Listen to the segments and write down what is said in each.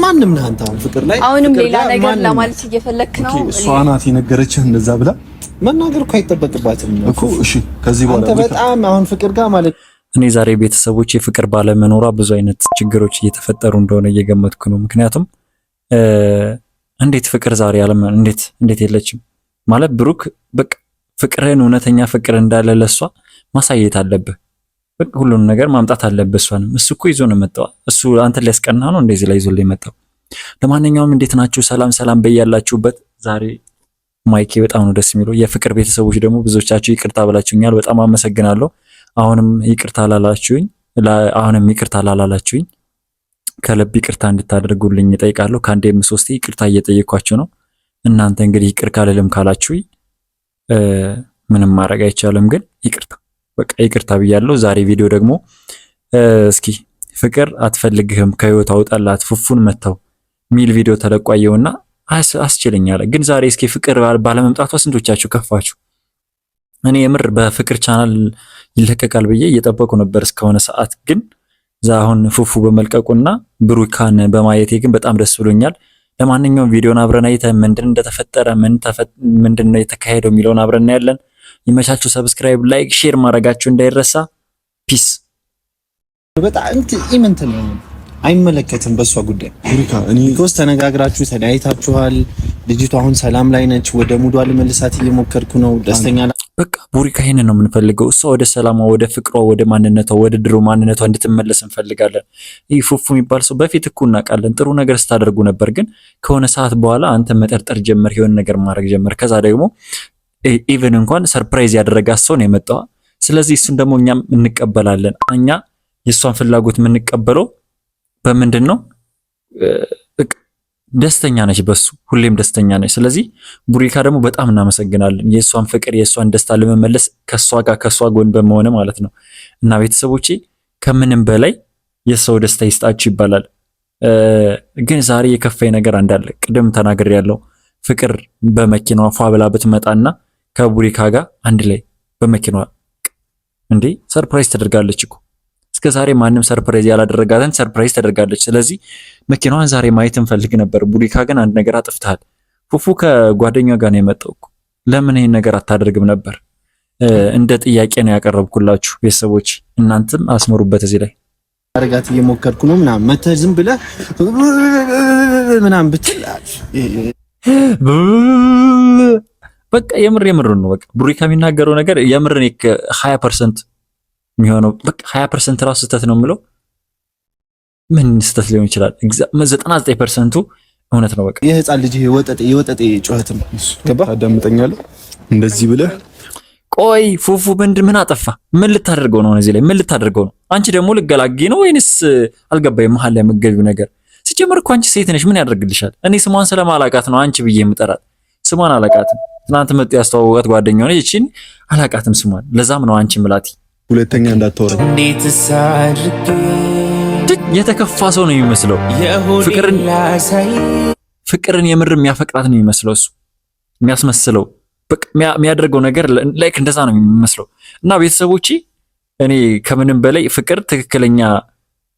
ማንም ነህ አንተ አሁን ፍቅር ላይ አሁንም ሌላ ነገር ለማለት እየፈለክ ነው። እሷ ናት የነገረችህ እንደዛ ብላ መናገር እኮ አይጠበቅባትም እኮ። እሺ ከዚህ በኋላ አንተ በጣም አሁን ፍቅር ጋር ማለት እኔ ዛሬ ቤተሰቦች የፍቅር ባለመኖሯ ብዙ አይነት ችግሮች እየተፈጠሩ እንደሆነ እየገመትኩ ነው። ምክንያቱም እንዴት ፍቅር ዛሬ ያለም እንዴት የለችም ማለት ብሩክ በቃ ፍቅርን እውነተኛ ፍቅር እንዳለ ለሷ ማሳየት አለብህ። በቃ ሁሉንም ነገር ማምጣት አለብህ። እሷንም እሱ እኮ ይዞ ነው መጣው። እሱ አንተ ሊያስቀና ነው እንደዚህ ላይ ይዞ መጣው። ለማንኛውም እንዴት ናችሁ? ሰላም በያላችሁበት። ዛሬ ማይኬ በጣም ነው ደስ የሚለው። የፍቅር ቤተሰቦች ደግሞ ብዙዎቻችሁ ይቅርታ ብላችሁኛል። በጣም አመሰግናለሁ። አሁንም ይቅርታ ላላላችሁኝ ከልብ ይቅርታ እንድታደርጉልኝ እጠይቃለሁ። ከአንዴም ሶስቴ ይቅርታ እየጠየኳችሁ ነው። እናንተ እንግዲህ ይቅር ካልልም ካላችሁኝ ምንም ማድረግ አይቻልም። ግን በቃ ይቅርታ ብያለሁ። ዛሬ ቪዲዮ ደግሞ እስኪ ፍቅር አትፈልግህም ከህይወት አውጣላት ፉፉን መታው ሚል ቪዲዮ ተለቋየውና አስችለኛል። ግን ዛሬ እስኪ ፍቅር ባለመምጣቷ ስንቶቻችሁ ከፋችሁ? እኔ የምር በፍቅር ቻናል ይለቀቃል ብዬ እየጠበቁ ነበር እስከሆነ ሰዓት። ግን አሁን ፉፉ በመልቀቁና ብሩካን በማየቴ ግን በጣም ደስ ብሎኛል። ለማንኛውም ቪዲዮን አብረን አይተን ምንድን እንደተፈጠረ ምንድን ነው የተካሄደው የሚለውን አብረን እናያለን። ይመቻችሁ። ሰብስክራይብ፣ ላይክ፣ ሼር ማድረጋችሁ እንዳይረሳ። ፒስ። በጣም ኢምንት ነው አይመለከትም በሷ ጉዳይ። ቡሪካ እኔ ኮስ ተነጋግራችሁ ተለያይታችኋል። ልጅቷ አሁን ሰላም ላይ ነች። ወደ ሙዷ ልመልሳት እየሞከርኩ ነው። ደስተኛ በቃ ቡሪካ ይሄንን ነው የምንፈልገው። እሷ ወደ ሰላሟ፣ ወደ ፍቅሯ፣ ወደ ማንነቷ፣ ወደ ድሮ ማንነቷ እንድትመለስ እንፈልጋለን። ይህ ፉፉ የሚባል ሰው በፊት እኮ እናውቃለን ጥሩ ነገር ስታደርጉ ነበር። ግን ከሆነ ሰዓት በኋላ አንተ መጠርጠር ጀመር፣ የሆነ ነገር ማድረግ ጀመር። ከዛ ደግሞ ኢቨን እንኳን ሰርፕራይዝ ያደረጋት ሰው ነው የመጣው። ስለዚህ እሱን ደግሞ እኛም እንቀበላለን። እኛ የእሷን ፍላጎት የምንቀበለው በምንድን ነው? ደስተኛ ነች፣ በሱ ሁሌም ደስተኛ ነች። ስለዚህ ቡሪካ ደግሞ በጣም እናመሰግናለን። የእሷን ፍቅር የእሷን ደስታ ለመመለስ ከእሷ ጎን በመሆን ማለት ነው። እና ቤተሰቦቼ ከምንም በላይ የሰው ደስታ ይስጣችሁ ይባላል። ግን ዛሬ የከፋኝ ነገር አንዳለ ቅድም ተናግሬያለሁ። ፍቅር በመኪናዋ ፏ ብላ ብትመጣና ከቡሪካ ጋር አንድ ላይ በመኪናዋ እንዴ ሰርፕራይዝ ተደርጋለች እኮ። እስከ ዛሬ ማንም ሰርፕራይዝ ያላደረጋትን ሰርፕራይዝ ተደርጋለች። ስለዚህ መኪናዋን ዛሬ ማየት እንፈልግ ነበር። ቡሪካ ግን አንድ ነገር አጥፍተሃል። ፉፉ ከጓደኛው ጋር ነው የመጣው እኮ። ለምን ይሄን ነገር አታደርግም ነበር? እንደ ጥያቄ ነው ያቀረብኩላችሁ ቤተሰቦች። እናንተም አስመሩበት እዚህ ላይ። አረጋት እየሞከርኩ ነው ምናምን መተህ ዝም ብለህ ምናምን ብትል በቃ የምር ነው። በቃ ቡሪካ የሚናገረው ነገር የምር ነው 20% የሚሆነው። በቃ 20% ራሱ ስህተት ነው የምለው። ምን ስህተት ሊሆን ይችላል? 99%ቱ እውነት ነው። በቃ የህፃን ልጅ የወጠጤ ጩኸት ነው። ገባ? ታዳምጠኛለህ? እንደዚህ ብለህ ቆይ ፉፉ ምን አጠፋ? ምን ልታደርገው ነው? እዚህ ላይ ምን ልታደርገው ነው? አንቺ ደግሞ ልገላጊ ነው ወይንስ አልገባኝም። መሀል ላይ የምትገቢው ነገር ሲጀምር እኮ አንቺ ሴት ነሽ። ምን ያደርግልሻል? እኔ ስሟን ስለማላቃት ነው አንቺ ብዬ የምጠራት። ስሟን አላቃትም። ትናንት መጥቶ ያስተዋወቃት ጓደኛው ነች። እቺን አላቃትም ስሟን። ለዛም ነው አንቺ ምላቲ ሁለተኛ እንዳታወራኝ። እንዴት ሳድርግ የተከፋ ሰው ነው የሚመስለው። ፍቅርን የምር የሚያፈቅራት ነው የሚመስለው እሱ የሚያስመስለው። በቃ የሚያደርገው ነገር ላይክ እንደዛ ነው የሚመስለው። እና ቤተሰቦቼ እኔ ከምንም በላይ ፍቅር ትክክለኛ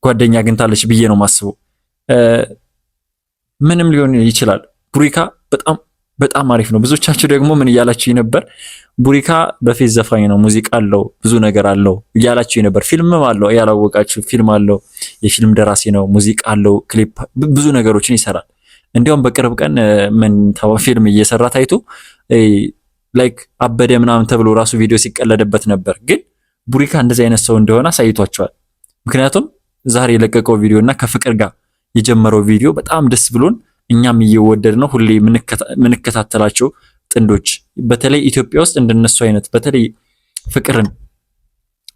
ጓደኛ አግኝታለች ብዬ ነው ማስበው። ምንም ሊሆን ይችላል። ቡሪካ በጣም አሪፍ ነው። ብዙዎቻችሁ ደግሞ ምን እያላችሁ ነበር? ቡሪካ በፌዝ ዘፋኝ ነው፣ ሙዚቃ አለው፣ ብዙ ነገር አለው እያላችሁ ነበር። ፊልምም አለው፣ ያላወቃችሁ ፊልም አለው፣ የፊልም ደራሲ ነው፣ ሙዚቃ አለው፣ ክሊፕ፣ ብዙ ነገሮችን ይሰራል። እንዲያውም በቅርብ ቀን ምን ፊልም እየሰራ ታይቶ ላይክ አበደ ምናምን ተብሎ ራሱ ቪዲዮ ሲቀለደበት ነበር። ግን ቡሪካ እንደዚህ አይነት ሰው እንደሆነ አሳይቷቸዋል። ምክንያቱም ዛሬ የለቀቀው ቪዲዮ እና ከፍቅር ጋር የጀመረው ቪዲዮ በጣም ደስ ብሎን እኛም እየወደድ ነው ሁሌ ምንከታተላቸው ጥንዶች በተለይ ኢትዮጵያ ውስጥ እንደነሱ አይነት በተለይ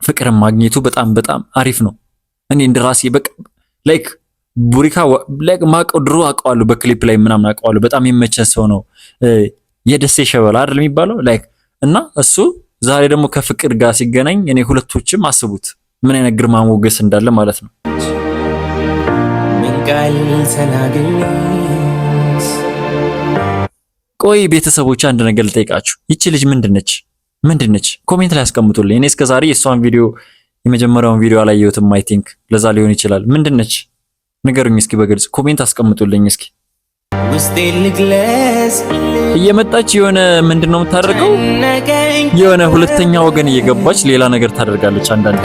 ፍቅርን ማግኘቱ በጣም አሪፍ ነው። እኔ እንደራሴ በቃ ላይክ ቡሪካ ላይክ ማቀው ድሮ አውቀዋለሁ፣ በክሊፕ ላይ ምናምን አውቀዋለሁ። በጣም የመቸ ሰው ነው። የደሴ ሸበላ አይደል የሚባለው ላይክ እና እሱ ዛሬ ደግሞ ከፍቅር ጋር ሲገናኝ እኔ ሁለቶችም አስቡት ምን አይነት ግርማ ሞገስ እንዳለ ማለት ነው። ቆይ ቤተሰቦች አንድ ነገር ልጠይቃችሁ። ይቺ ልጅ ምንድነች? ኮሜንት ላይ አስቀምጡልኝ። እኔ እስከዛሬ የሷን ቪዲዮ የመጀመሪያውን ቪዲዮ አላየሁትም። አይ ቲንክ ለዛ ሊሆን ይችላል። ምንድነች? ንገሩኝ እስኪ በግልጽ ኮሜንት አስቀምጡልኝ እስኪ። እየመጣች የሆነ ምንድነው የምታደርገው? የሆነ ሁለተኛ ወገን እየገባች ሌላ ነገር ታደርጋለች አንዳንዴ።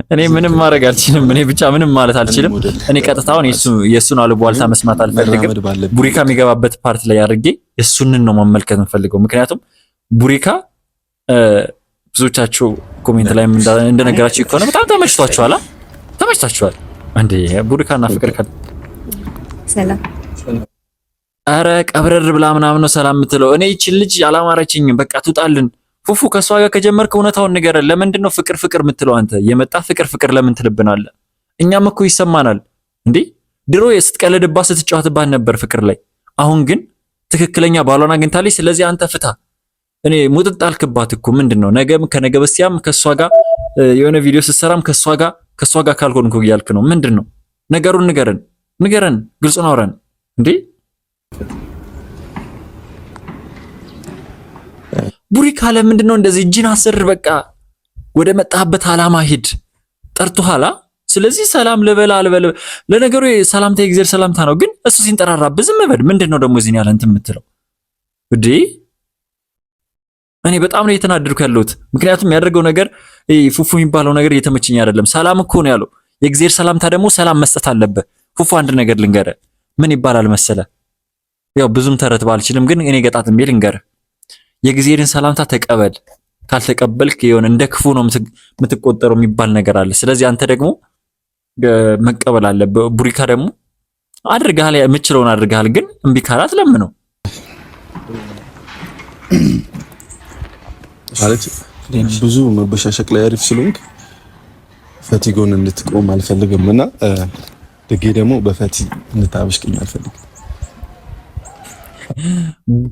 እኔ ምንም ማድረግ አልችልም። እኔ ብቻ ምንም ማለት አልችልም። እኔ ቀጥታውን የሱን አሉባልታ መስማት አልፈልግም። ቡሪካ የሚገባበት ፓርት ላይ አድርጌ የሱንን ነው መመልከት የምፈልገው። ምክንያቱም ቡሪካ ብዙዎቻችሁ ኮሜንት ላይ እንደነገራችሁ ከሆነ በጣም ተመችቷችኋል። ተመችቷችኋል እንዴ? ቡሪካና ፍቅር ካለ ሰላም አረ ቀብረር ብላ ምናምን ነው ሰላም የምትለው። እኔ ይቺ ልጅ አላማረችኝም። በቃ ትውጣልን። ፉፉ ከሷ ጋር ከጀመርክ እውነታውን ንገረን። ለምንድን ነው ፍቅር ፍቅር የምትለው አንተ? የመጣ ፍቅር ፍቅር ለምን ትልብናለህ? እኛም እኮ ይሰማናል እንዴ። ድሮ ስትቀልድባት ስትጫወትባት ነበር ፍቅር ላይ። አሁን ግን ትክክለኛ ባሏን አግኝታለች። ስለዚህ አንተ ፍታ። እኔ ሙጥጥ አልክባት እኮ ምንድነው? ነገም ከነገ በስቲያም ከሷ ጋር የሆነ ቪዲዮ ስትሰራም ከሷ ጋር ካልሆንኩ እያልክ ነው። ምንድነው ነገሩን? ንገረን፣ ግልጹን አውራን እንዴ። ቡሪካ ለምንድነው እንደዚህ እጅን አስር? በቃ ወደ መጣህበት አላማ ሂድ። ጠርቶሃላ። ስለዚህ ሰላም ልበላ አልበል። ለነገሩ ሰላምታ የእግዚአብሔር ሰላምታ ነው፣ ግን እሱ ሲንጠራራብህ ዝም በል። ምንድነው ደግሞ እዚህ ያለ እንትን የምትለው እንዴ? እኔ በጣም ነው የተናደድኩ ያለሁት። ምክንያቱም ያደርገው ነገር ፉፉ የሚባለው ነገር እየተመቸኝ አይደለም። ሰላም እኮ ነው ያለው። የእግዚአብሔር ሰላምታ ደግሞ ሰላም መስጠት አለበት። ፉፉ አንድ ነገር ልንገርህ፣ ምን ይባላል መሰለ? ያው ብዙም ተረት ባልችልም ግን እኔ ገጣጥሜ ልንገርህ፣ የእግዚአብሔርን ሰላምታ ተቀበል። ካልተቀበልክ የሆነ እንደ ክፉ ነው የምትቆጠረው የሚባል ነገር አለ። ስለዚህ አንተ ደግሞ መቀበል አለብህ። ቡሪካ ደግሞ አድርጋል፣ የምችለውን አድርጋል። ግን እምቢ ካላት ለምነው ማለት ብዙ መበሻሸቅ ላይ አሪፍ ስለሆንክ ፈቲ ጎን እንድትቆም አልፈልግም እና ድጌ ደግሞ በፈቲ እንድታበሽቅኝ አልፈልግም።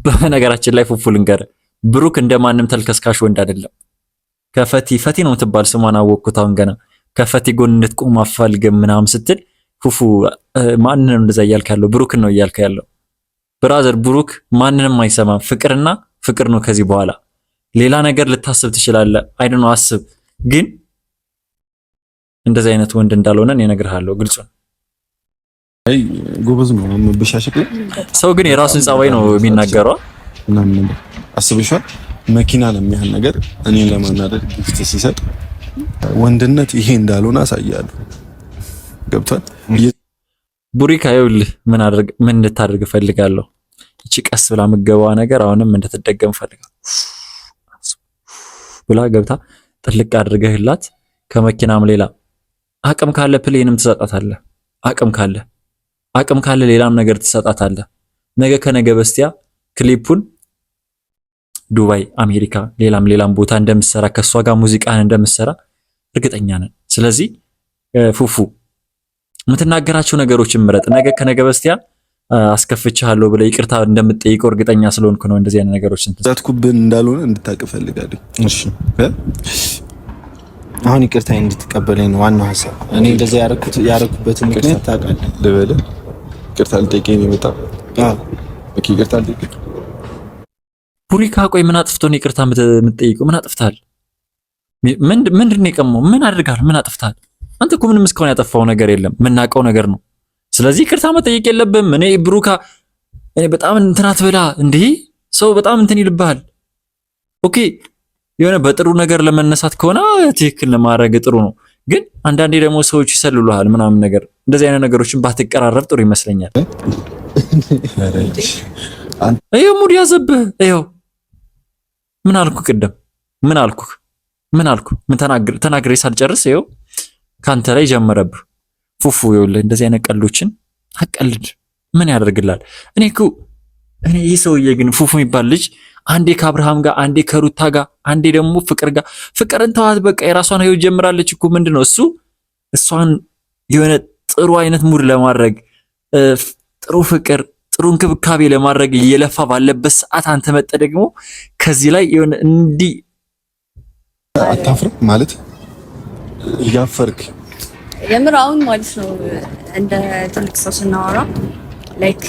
በነገራችን ላይ ፉፉ ልንገርህ፣ ብሩክ እንደማንም ተልከስካሽ ወንድ አይደለም። ፈቲ ነው የምትባል ስሟን አወቅኩት አሁን ገና። ከፈቲ ጎን እንድትቆም አልፈልግም ምናምን ስትል ፉፉ ማንንም እንደዛ እያልክ ያለው ብሩክን ነው እያልክ ያለው። ብራዘር ብሩክ ማንንም አይሰማም። ፍቅርና ፍቅር ነው ከዚህ በኋላ ሌላ ነገር ልታስብ ትችላለህ። አይደል ነው አስብ። ግን እንደዚህ አይነት ወንድ እንዳልሆነ እኔ እነግርሃለሁ። ግልጽ ነው። አይ ጎበዝ ነው መበሻሸቅ። ሰው ግን የራሱን ጸባይ ነው የሚናገረው። ምናምን አስብሻል። መኪና ለሚያህል ነገር እኔን ለማናደድ ግፍት ሲሰጥ ወንድነት ይሄ እንዳልሆነ አሳያለሁ። ገብቷል። ቡሪካ ይኸውልህ ምን እንድታደርግ ፈልጋለሁ። እቺ ቀስ ብላ ምገባዋ ነገር አሁንም እንድትደገም ፈልጋለሁ። ብላ ገብታ ጥልቅ አድርገህላት ከመኪናም ሌላ አቅም ካለ ፕሌንም ትሰጣታለህ። አቅም ካለ ሌላም ነገር ትሰጣታለህ። ነገ ከነገ በስቲያ ክሊፑን ዱባይ፣ አሜሪካ፣ ሌላም ቦታ እንደምትሰራ ከሷ ጋር ሙዚቃን እንደምትሰራ እርግጠኛ ነን። ስለዚህ ፉፉ የምትናገራቸው ነገሮችን ምረጥ። ነገ ከነገ በስቲያ አስከፍቻለሁ ብለህ ይቅርታ እንደምትጠይቀው እርግጠኛ ስለሆንኩ ነው እንደዚህ አይነት ነገሮችን ዛትኩብን እንዳልሆነ እንድታውቅ ፈልጋለሁ። እሺ አሁን ይቅርታ እንድትቀበለኝ ነው ዋናው ሐሳብ። እኔ እንደዚህ ያረኩበት ምክንያት ታውቃለህ። ልበልህ ይቅርታ ልጠይቀኝ ነው የመጣው። ኦኬ ይቅርታ ልጠይቀኝ። ቡሪካ ቆይ ምን አጥፍቶ ነው ይቅርታ የምትጠይቀው? ምን አጥፍታል? ምንድን ነው የቀመው? ምን አድርጋል? ምን አጥፍታል? አንተ እኮ ምንም እስካሁን ያጠፋው ነገር የለም። የምናውቀው ነገር ነው። ስለዚህ ይቅርታ መጠየቅ የለብህም። እኔ ብሩካ እኔ በጣም እንትን አትበላ እንዴ። ሰው በጣም እንትን ይልብሃል። ኦኬ የሆነ በጥሩ ነገር ለመነሳት ከሆነ ትክክል ለማድረግ ጥሩ ነው። ግን አንዳንዴ ደግሞ ሰዎች ይሰልሉሃል ምናምን ነገር። እንደዚህ አይነት ነገሮችን ባትቀራረብ ጥሩ ይመስለኛል። ይኸው ሙድ ያዘብህ። ይኸው ምን አልኩ ቅድም? ምን አልኩ? ምን ተናግሬ ሳልጨርስ ይኸው ካንተ ላይ ጀመረብህ። ፉፉ ይኸውልህ እንደዚህ አይነት ቀልዶችን አቀልድ። ምን ያደርግላል? እኔ ይህ ሰውዬ ግን ፉፉ የሚባል ልጅ አንዴ ከአብርሃም ጋር፣ አንዴ ከሩታ ጋር፣ አንዴ ደግሞ ፍቅር ጋር። ፍቅርን ተዋት በቃ የራሷን ህይወት ጀምራለች እኮ። ምንድነው እሱ እሷን የሆነ ጥሩ አይነት ሙድ ለማድረግ ጥሩ ፍቅር፣ ጥሩ እንክብካቤ ለማድረግ እየለፋ ባለበት ሰዓት አንተ መጠ ደግሞ ከዚህ ላይ የሆነ እንዲህ አታፍርም ማለት እያፈርክ የምር አሁን ማለት ነው። እንደ ትልቅ ሰው ስናወራ ላይክ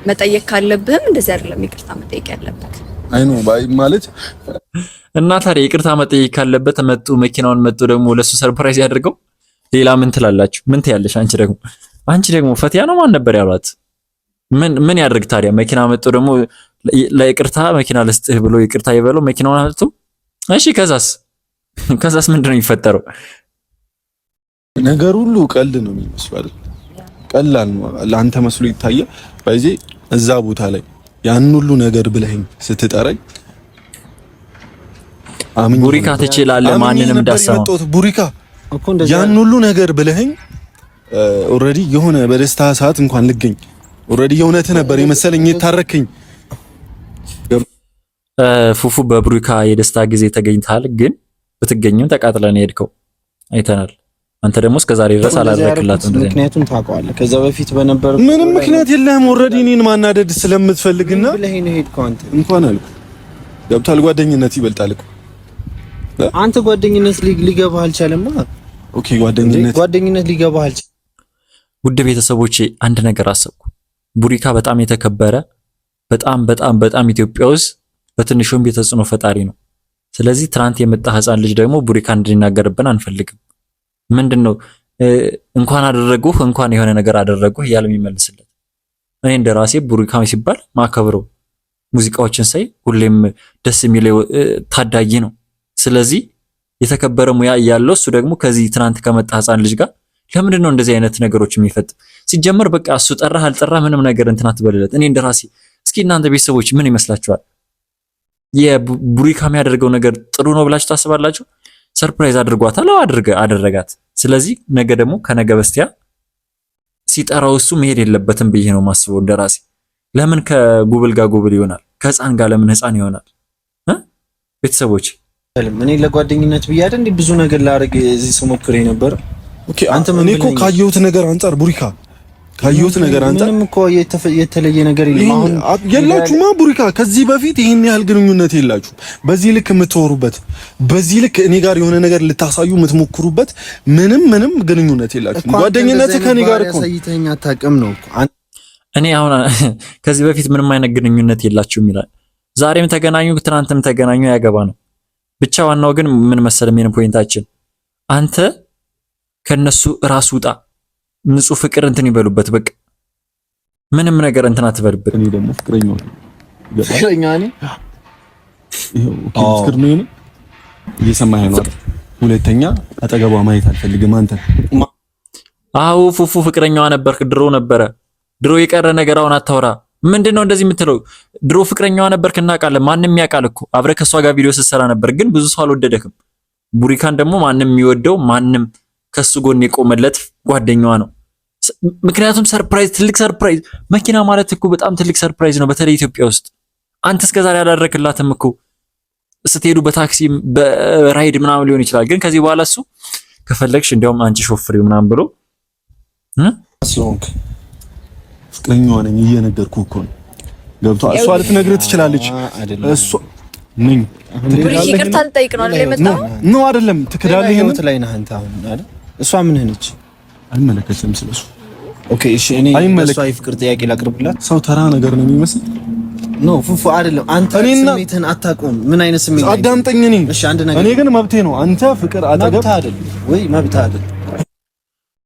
መጠየቅ ካለብህም እንደዚህ አይደለም ይቅርታ መጠየቅ ያለብህ። አይኑ ማለት እና ታዲያ ይቅርታ መጠየቅ ካለበት መጡ መኪናውን መጡ ደግሞ ለሱ ሰርፕራይዝ ያደርገው። ሌላ ምን ትላላችሁ? ምን ትያለሽ? አንቺ ደግሞ ፈቲያ ነው ማን ነበር ያሏት? ምን ያደርግ ታዲያ? መኪና መጡ ደግሞ ለይቅርታ መኪና ልስጥህ ብሎ ይቅርታ ይበለው መኪናውን አልቶ። እሺ ከዛስ ምንድነው የሚፈጠረው? ነገር ሁሉ ቀልድ ነው የሚመስለው አይደል? ቀላል ነው ለአንተ መስሎ ይታያል። በዚህ እዛ ቦታ ላይ ያን ሁሉ ነገር ብለኸኝ ስትጠራኝ ቡሪካ ትችላለህ፣ ማንንም እንዳሰማው ቡሪካ ያን ሁሉ ነገር ብለኸኝ ኦልሬዲ የሆነ በደስታ ሰዓት እንኳን ልገኝ ኦልሬዲ የእውነት ነበር የመሰለኝ የታረከኝ። ፉፉ በቡሪካ የደስታ ጊዜ ተገኝታል፣ ግን ብትገኝም ተቃጥለን ሄድከው አይተናል። አንተ ደግሞ እስከዛሬ ድረስ አላደረክላትም። ምክንያቱም ታውቀዋለህ ከዛ በፊት በነበረ ምንም ምክንያት የለህም። ኦልሬዲ እኔን ማናደድ ስለምትፈልግና ብለህ ነው ሄድከው። አንተ እንኳን አልኩ ገብቷል። ጓደኝነት ይበልጣል እኮ አንተ ጓደኝነት ሊገባህ አልቻለማ። ኦኬ ጓደኝነት ሊገባህ አልቻለም። ውድ ቤተሰቦቼ አንድ ነገር አሰብኩ። ቡሪካ በጣም የተከበረ በጣም ኢትዮጵያ ውስጥ በትንሹም የተጽዕኖ ፈጣሪ ነው። ስለዚህ ትናንት የመጣ ህፃን ልጅ ደግሞ ቡሪካ እንዲናገርብን አንፈልግም። ምንድነው እንኳን አደረጉህ እንኳን የሆነ ነገር አደረጉህ እያለ የሚመልስለት። እኔ እንደራሴ ቡሪካ ሲባል ማከብረው ሙዚቃዎችን ሳይ ሁሌም ደስ የሚለው ታዳጊ ነው። ስለዚህ የተከበረ ሙያ እያለው እሱ ደግሞ ከዚህ ትናንት ከመጣ ህፃን ልጅ ጋር ለምንድን ነው እንደዚህ አይነት ነገሮች የሚፈጥም? ሲጀመር በቃ እሱ ጠራህ አልጠራህ ምንም ነገር እንትን አትበልለት። እኔ እንደራሴ እስኪ እናንተ ቤተሰቦች ምን ይመስላችኋል? የቡሪካ የሚያደርገው ነገር ጥሩ ነው ብላችሁ ታስባላችሁ? ሰርፕራይዝ አድርጓታል፣ አደረጋት። ስለዚህ ነገ ደግሞ ከነገ በስቲያ ሲጠራው እሱ መሄድ የለበትም ብዬ ነው ማስበው እንደራሴ። ለምን ከጉብል ጋር ጉብል ይሆናል? ከህፃን ጋር ለምን ህፃን ይሆናል? ቤተሰቦች እኔ ለጓደኝነት ብዬ አይደል እንዴ ብዙ ነገር ላደርግ እዚህ ስሞክር ነበር። ኦኬ አንተ ምን እኮ ካየሁት ነገር አንፃር ቡሪካ ካየሁት ነገር አንፃር ምንም እኮ የተለየ ነገር የለም። አሁን የላችሁማ ቡሪካ ከዚህ በፊት ይሄን ያህል ግንኙነት የላችሁ። በዚህ ልክ የምትወሩበት በዚህ ልክ እኔ ጋር የሆነ ነገር ልታሳዩ የምትሞክሩበት ምንም ግንኙነት የላችሁ። ጓደኝነት ከኔ ጋር እኮ ሳይተኛ አታውቅም ነው። እኔ አሁን ከዚህ በፊት ምንም አይነት ግንኙነት የላችሁም ይላል። ዛሬም ተገናኙ ትናንትም ተገናኙ ያገባ ነው ብቻ። ዋናው ግን ምን መሰለ ምን ፖይንታችን አንተ ከነሱ ራስ ውጣ። ንጹህ ፍቅር እንትን ይበሉበት በቃ ምንም ነገር እንትን አትበልበት። እኔ ደግሞ ፍቅረኛ ነኝ ፍቅር ነው እየሰማኸኝ ነው። ሁለተኛ አጠገቧ ማየት አልፈልግም። አንተ አዎ ፉፉ ፍቅረኛዋ ነበርክ ድሮ የቀረ ነገር አሁን አታውራ። ምንድነው እንደዚህ የምትለው? ድሮ ፍቅረኛዋ ነበርክ እናውቃለን። ማንም ያውቃል እኮ አብረህ ከሷ ጋር ቪዲዮ ስትሰራ ነበር፣ ግን ብዙ ሰው አልወደደክም። ቡሪካን ደግሞ ማንም የሚወደው ማንም ከሱ ጎን የቆመለት ጓደኛዋ ነው። ምክንያቱም ሰርፕራይዝ፣ ትልቅ ሰርፕራይዝ። መኪና ማለት እኮ በጣም ትልቅ ሰርፕራይዝ ነው፣ በተለይ ኢትዮጵያ ውስጥ። አንተ እስከዛሬ ያላደረክላትም እኮ ስትሄዱ በታክሲ በራይድ ምናምን ሊሆን ይችላል፣ ግን ከዚህ በኋላ እሱ ከፈለግሽ እንዲያውም አንቺ ሾፍሪው ምናምን ብሎ ስለሆንክ ፍቅረኛዋ ነኝ እየነገርኩህ እኮ ነው። ገብቶሃል? እሷ ልትነግርህ ትችላለች። እሷ ነኝ ይቅርታ ልጠይቅ ነው አይደል የመጣው? ነው አይደለም? ትክዳለህ። ይሄን ላይ ነህ አንተ አሁን አይደል? እሷ ምን ነች? አይመለከትም ስለሱ። ኦኬ እሺ፣ እኔ እሷ የፍቅር ጥያቄ ላቅርብላት። ሰው ተራ ነገር ነው የሚመስል ነው ፉፉ አይደለም። አንተ ስሜትህን አታውቅም። ምን አይነት ስሜት? አዳምጠኝ። እሺ አንድ ነገር እኔ ግን መብቴ ነው። አንተ ፍቅር አጠገብ አይደል ወይ? መብት አይደል?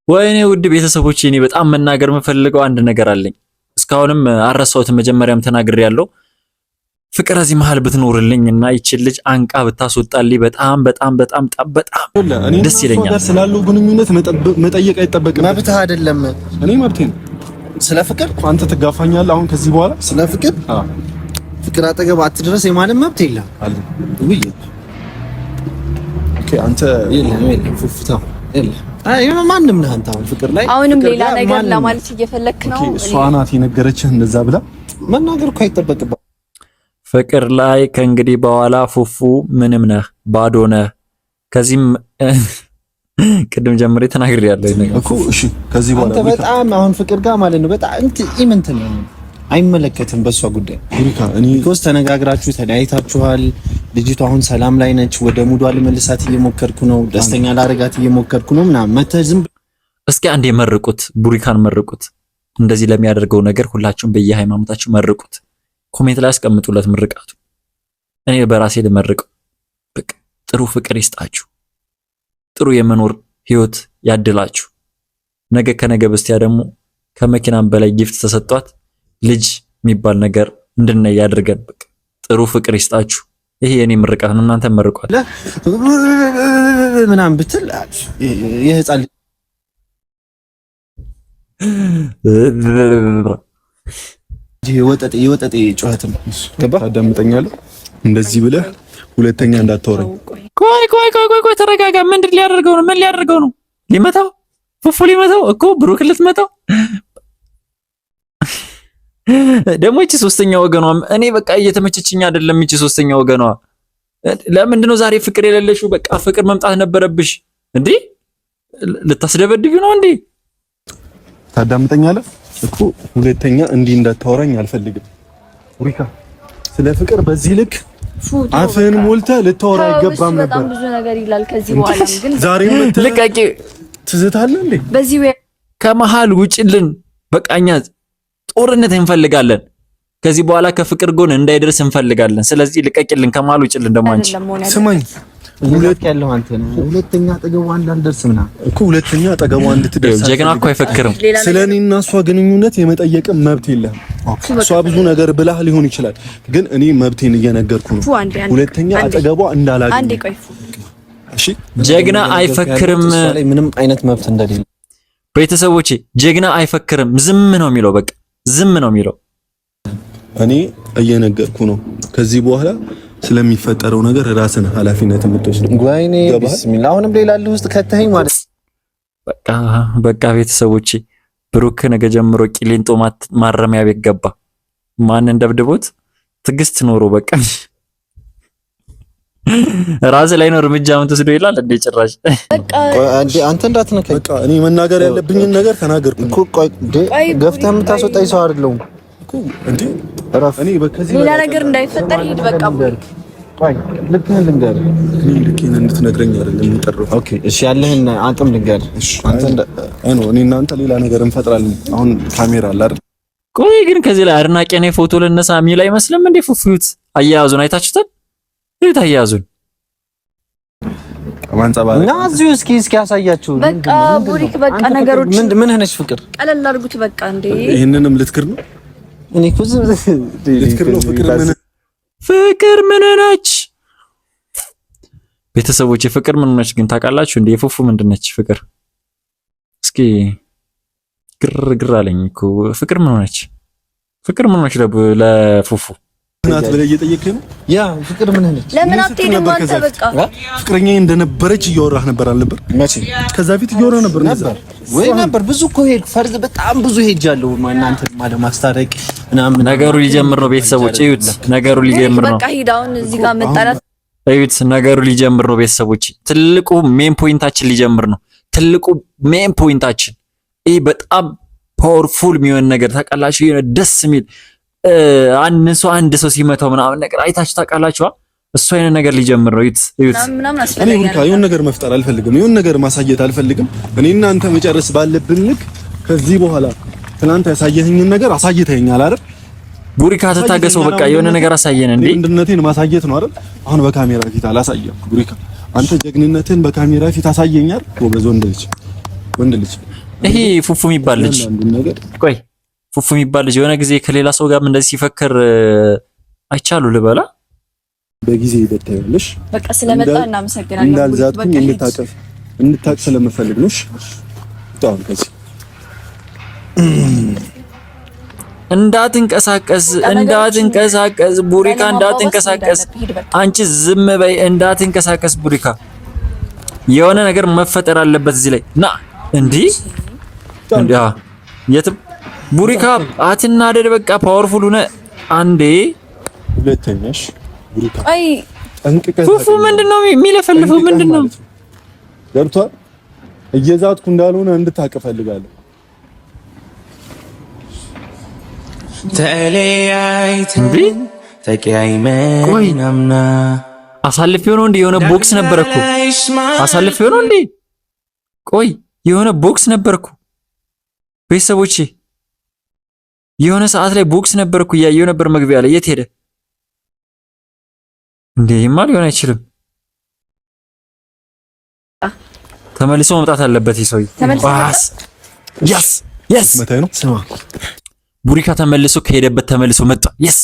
ወይኔ ውድ ቤተሰቦቼ፣ እኔ በጣም መናገር የምፈልገው አንድ ነገር አለኝ። እስካሁንም አረሳሁትም፣ መጀመሪያም ተናግሬያለሁ። ፍቅር እዚህ መሀል ብትኖርልኝና ይችል ልጅ አንቃ ብታስወጣልኝ በጣም ደስ ይለኛል። ስላለው ግንኙነት መጠየቅ አይጠበቅም። መብትህ አይደለም። እኔ መብቴ ነው። ስለ ፍቅር አንተ ትጋፋኛለህ። አሁን ከዚህ በኋላ ስለ ፍቅር ፍቅር አጠገብ አትድረስ የማለት መብት የለም አለ ወይ? ኦኬ አንተ የለም ፉፉታ የለም። አይ ማንም ነህ አንተ። አሁን ፍቅር ላይ አሁንም ሌላ ነገር ለማለት እየፈለክ ነው? እሷ ናት የነገረችህ እንደዛ ብላ መናገር እኮ አይጠበቅብህም። ፍቅር ላይ ከእንግዲህ በኋላ ፉፉ ምንም ነህ፣ ባዶ ነህ። ከዚህም ቅድም ጀምሬ ተናግሬያለሁ እኮ። እሺ ከዚህ በኋላ አንተ በጣም አሁን ፍቅር ጋር ማለት ነው በጣም ኢምንት ነው። አይመለከትም በሷ ጉዳይ ቡሪካ። እኔ ኮስ ተነጋግራችሁ ተለያይታችኋል። ልጅቷ አሁን ሰላም ላይ ነች። ወደ ሙዷ ልመልሳት እየሞከርኩ ነው፣ ደስተኛ ላደርጋት እየሞከርኩ ነው ምናምን። መተህ ዝም እስኪ አንዴ መርቁት፣ ቡሪካን መርቁት። እንደዚህ ለሚያደርገው ነገር ሁላችሁም በየሃይማኖታችሁ መርቁት። ኮሜንት ላይ አስቀምጡለት ምርቃቱ። እኔ በራሴ ልመርቀው። በቃ ጥሩ ፍቅር ይስጣችሁ፣ ጥሩ የመኖር ህይወት ያድላችሁ። ነገ ከነገ በስቲያ ደግሞ ከመኪናም በላይ ጊፍት ተሰጥቷት ልጅ የሚባል ነገር እንድናይ ያድርገን። በቃ ጥሩ ፍቅር ይስጣችሁ። ይሄ የኔ ምርቃት ነው። እናንተ መርቋል ምናምን ብትል የህፃን የወጠጤ ጩኸትም ገባ። ታዳምጠኛለህ? እንደዚህ ብለህ ሁለተኛ እንዳታወራኝ። ቆይ ተረጋጋ። ምንድን ሊያደርገው ነው? ምን ሊያደርገው ነው? ሊመታው? ፉፉ ሊመታው እኮ ብሩክ ልትመታው ደግሞ እቺ ሶስተኛ ወገኗ እኔ በቃ እየተመቸችኝ አይደለም። እቺ ሶስተኛ ወገኗ ለምንድን ነው ዛሬ ፍቅር የሌለሽው? በቃ ፍቅር መምጣት ነበረብሽ እንዴ! ልታስደበድቢ ነው እንዴ? ታዳምጠኛለህ እኮ ሁለተኛ እንዲህ እንዳታወራኝ አልፈልግም። ቡሪካ ስለ ፍቅር በዚህ ልክ አፍህን ሞልተህ ልታወራ አይገባም ነበር። በጣም ብዙ ነገር ይላል ከዚህ በኋላ ግን ዛሬም ልቃቂ ትዝታለህ እንዴ? በዚህ ከመሃል ውጭልን። በቃኛ ጦርነት እንፈልጋለን። ከዚህ በኋላ ከፍቅር ጎን እንዳይደርስ እንፈልጋለን። ስለዚህ ልቀቂልን፣ ከመሃል ውጭልን። ደግሞ አንቺ ስማኝ፣ ሁለት ያለው አንተ ነው። ሁለተኛ አጠገቧ እንዳንደርስ ምናምን እኮ ሁለተኛ አጠገቧ እንድትደርስ ጀግና እኮ አይፈክርም። ስለኔና እሷ ግንኙነት የመጠየቅ መብት የለህም። እሷ ብዙ ነገር ብላህ ሊሆን ይችላል፣ ግን እኔ መብቴን እየነገርኩ ነው። ሁለተኛ አጠገቧ እንዳላገኝ። አንዴ ቆይ፣ እሺ። ጀግና አይፈክርም። ምንም አይነት መብት እንደሌለ ቤተሰቦቼ፣ ጀግና አይፈክርም። ዝም ነው የሚለው። በቃ ዝም ነው የሚለው። እኔ እየነገርኩ ነው። ከዚህ በኋላ ስለሚፈጠረው ነገር ራስን ኃላፊነት የምትወስደው። ወይኔ ቢስሚላ፣ አሁንም ሌላ ልጅ ውስጥ ከተኸኝ ማለት በቃ ቤተሰቦቼ፣ ብሩክ ነገ ጀምሮ ቂሊንጦ ማረሚያ ቤት ገባ። ማን እንደብድቦት ትዕግስት ኖሮ በቃ ራስ ላይ ነው እርምጃ የምትወስደው ይላል እንዴ? ጭራሽ በቃ አንተ እንዳትነካኝ። በቃ እኔ መናገር ያለብኝን ነገር ተናገርኩ እኮ። ገፍተህ የምታስወጣኝ ሰው አይደለሁም እኮ እንዴ። እኔ በከዚህ ሌላ ነገር እንዳይፈጠር ሂድ። በቃ ቆይ ልክህን ልንገርህ። ልክህን እንድትነግረኝ አይደለም የምጠራው። ኦኬ እሺ፣ ያለህን አቅም ልንገርህ። እኔ እናንተ ሌላ ነገር እንፈጥራለን። አሁን ካሜራ አለ አይደል? ቆይ ግን ከዚህ ላይ አድናቂ ነኝ ፎቶ ልነሳ የሚል አይመስልም እንዴ? ፉፉዩት አያያዙን አይታችሁታል? ይሄ አያያዙን ማንጸባረቅ እና እዚሁ እስኪ ያሳያችሁ። በቃ ቡሪክ፣ በቃ ነገሮች ምን ሆነሽ ፍቅር ቀለል አድርጉት። በቃ እንዴ ይሄንንም ልትክር ነው? እኔ እኮ ልትክር ነው? ፍቅር ምን ነች? ቤተሰቦች ፍቅር ምን ነች ግን ታውቃላችሁ እንዴ? የፉፉ ምንድነች ፍቅር? እስኪ ግር አለኝ እኮ ፍቅር ምን ነች? ፍቅር ምን ነች ለፉፉ እናት ብለህ እየጠየቅህ ነው? ያ ፍቅር ምን ነች? ለምን አትሄድም አንተ? በቃ ፍቅረኛዬ እንደነበረች እያወራህ ነበር አልነበር? መቼ? ከዛ ፊት እያወራህ ነበር ነበር። ብዙ እኮ ሄድኩ፣ ፈርዝ በጣም ብዙ ሄጃለሁ። እናንተ ማለማስታረቅ ምናምን ነገሩ ሊጀምር ነው። ቤተሰቦች እዩት፣ ነገሩ ሊጀምር ነው። በቃ ሂድ አሁን እዚህ ጋር መጣላት። እዩት፣ ነገሩ ሊጀምር ነው። ቤተሰቦች ትልቁ ሜን ፖይንታችን ሊጀምር ነው። ትልቁ ሜን ፖይንታችን ይሄ በጣም ፓወርፉል የሚሆን ነገር ታውቃላችሁ። የሆነ ደስ የሚል አንድ ሰው ሲመታው ምናምን ነገር አይታችሁ ታውቃላችሁ። እሱ አይነት ነገር ሊጀምር ነው። እዩት። እኔ ሁልካ የሆነ ነገር መፍጠር አልፈልግም፣ የሆነ ነገር ማሳየት አልፈልግም። እኔ እናንተ መጨረስ ባለብን ልክ ከዚህ በኋላ ትናንት ያሳየኸኝን ነገር አሳይተኸኛል አይደል? ቡሪካ ተታገሰው፣ በቃ የሆነ ነገር አሳየን እንዴ። ወንድነቴን ማሳየት ነው አይደል? አሁን በካሜራ ፊት አላሳየም። ቡሪካ አንተ ጀግንነትን በካሜራ ፊት አሳየኛል። ጎበዝ ወንድ ልጅ ይሄ ፉፉ የሚባል ልጅ ቆይ ፉፉ የሚባል ልጅ የሆነ ጊዜ ከሌላ ሰው ጋር እንደዚህ ሲፈከር አይቻሉ ልበላ። በጊዜ ይደታየልሽ። በቃ ስለመጣ እናመሰግናለን። እንዳልዛትኩኝ እንድታቅ ስለምፈልግ ነው። ታውን ከዚህ እንዳትንቀሳቀስ ቡሪካ፣ እንዳትንቀሳቀስ። አንቺ ዝም በይ፣ እንዳትንቀሳቀስ ቡሪካ። የሆነ ነገር መፈጠር አለበት እዚህ ላይ ና እንዲህ የትም ቡሪካ አትናደድ። በቃ ፓወርፉል ሆነ አንዴ። ሁለተኛሽ ቡሪካ አይ ፉፉ ምንድነው የሚለፈልፈው? ምንድነው ገብቷል? እየዛትኩ እንዳልሆነ እንድታውቅ እፈልጋለሁ። ተለያይተን ተቀያይመን አምና አሳልፌው ነው እንዴ? የሆነ ቦክስ ነበርኩ። አሳልፌው ነው እንዴ? ቆይ የሆነ ቦክስ ነበርኩ ቤተሰቦቼ የሆነ ሰዓት ላይ ቦክስ ነበርኩ እያየሁ ነበር መግቢያ ላይ። የት ሄደ እንዴ? ይማል ሊሆን አይችልም። ተመልሶ መምጣት አለበት ይሰውይ። yes መታይ ነው። ስማ ቡሪካ ተመልሶ ከሄደበት ተመልሶ መጣ። yes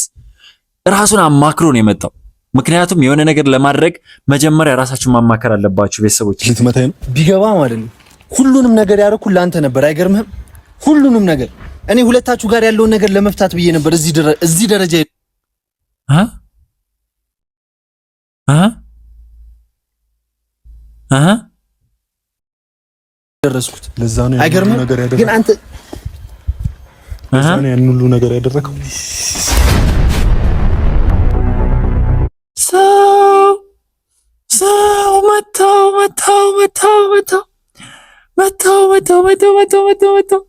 ራሱን አማክሮ ነው የመጣው። ምክንያቱም የሆነ ነገር ለማድረግ መጀመሪያ ራሳችሁን ማማከር አለባችሁ ቤተሰቦች። ልትመታኝ ነው ቢገባ ማለት ነው። ሁሉንም ነገር ያደረኩት ላንተ ነበር። አይገርምህም? ሁሉንም ነገር እኔ ሁለታችሁ ጋር ያለውን ነገር ለመፍታት ብዬ ነበር እዚህ ደረጃ ደረስኩት። ለዛ ነው አይገርምህም? ነገር ያደረኩት። ግን አንተ ለዛ ነው ያን ሁሉ ነገር ያደረከው። መታው።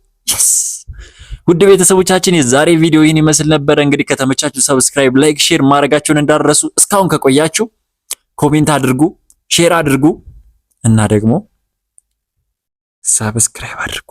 ውድ ቤተሰቦቻችን የዛሬ ቪዲዮ ይህን ይመስል ነበር። እንግዲህ ከተመቻችሁ ሰብስክራይብ፣ ላይክ፣ ሼር ማድረጋችሁን እንዳትረሱ። እስካሁን ከቆያችሁ ኮሜንት አድርጉ፣ ሼር አድርጉ እና ደግሞ ሰብስክራይብ አድርጉ።